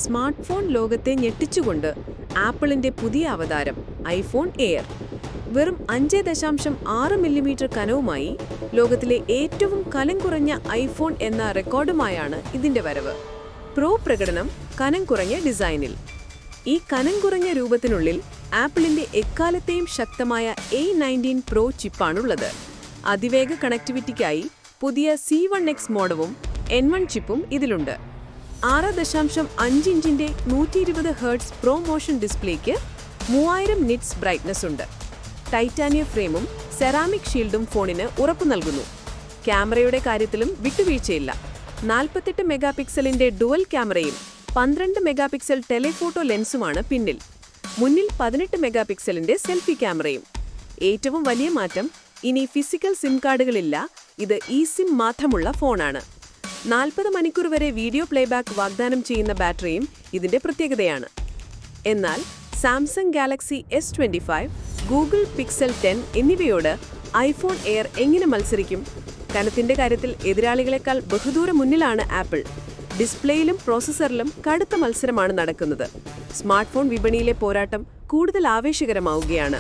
Smart phone ലോകത്തെ ഞെട്ടിച്ചുകൊണ്ട് ആപ്പിളിന്റെ പുതിയ അവതാരം ഐഫോൺ എയർ. വെറും 5.6 മില്ലിമീറ്റർ കനവുമായി ലോകത്തിലെ ഏറ്റവും കനം കുറഞ്ഞ ഐഫോൺ എന്ന റെക്കോർഡുമായാണ് ഇതിന്റെ വരവ്. പ്രോ പ്രകടനം, കനം കുറഞ്ഞ ഡിസൈനിൽ. ഈ കനം കുറഞ്ഞ രൂപത്തിനുള്ളിൽ ആപ്പിളിന്റെ എക്കാലത്തെയും ശക്തമായ A19 Pro ചിപ്പാണുള്ളത്. അതിവേഗ കണക്ടിവിറ്റിക്കായി പുതിയ C1X മോഡവും N1 ചിപ്പും ഇതിലുണ്ട്. 6.5 ഇഞ്ചിന്റെ 120 Hz പ്രോ മോഷൻ ഡിസ്പ്ലേക്ക് 3000 നിറ്റ്സ് ബ്രൈറ്റ്നസ് ഉണ്ട്. ടൈറ്റാനിയം ഫ്രെയിമും സെറാമിക് ഷീൽഡും ഫോണിന് ഉറപ്പു നൽകുന്നു. ക്യാമറയുടെ കാര്യത്തിലും വിട്ടുവീഴ്ചയില്ല. 48 മെഗാപിക്സലിന്റെ ഡുവൽ ക്യാമറയും 12 മെഗാപിക്സൽ ടെലിഫോട്ടോ ലെൻസുമാണ് പിന്നിൽ. മുന്നിൽ 18 മെഗാപിക്സലിന്റെ സെൽഫി ക്യാമറയും. ഏറ്റവും വലിയ മാറ്റം, ഇനി ഫിസിക്കൽ സിം കാർഡുകളില്ല. ഇത് eSIM മാത്രമുള്ള ഫോണാണ്. 40 മണിക്കൂർ വരെ വീഡിയോ പ്ലേബാക്ക് വാഗ്ദാനം ചെയ്യുന്ന ബാറ്ററിയും ഇതിന്റെ പ്രത്യേകതയാണ്. എന്നാൽ Samsung Galaxy S25, Google Pixel 10 എന്നിവയോട് ഐഫോൺ എയർ എങ്ങനെ മത്സരിക്കും? കനത്തിന്റെ കാര്യത്തിൽ എതിരാളികളെക്കാൾ ബഹുദൂരം മുന്നിലാണ് ആപ്പിൾ. ഡിസ്പ്ലേയിലും പ്രോസസറിലും കടുത്ത മത്സരമാണ് നടക്കുന്നത്. സ്മാർട്ട് ഫോൺ വിപണിയിലെ പോരാട്ടം കൂടുതൽ ആവേശകരമാവുകയാണ്.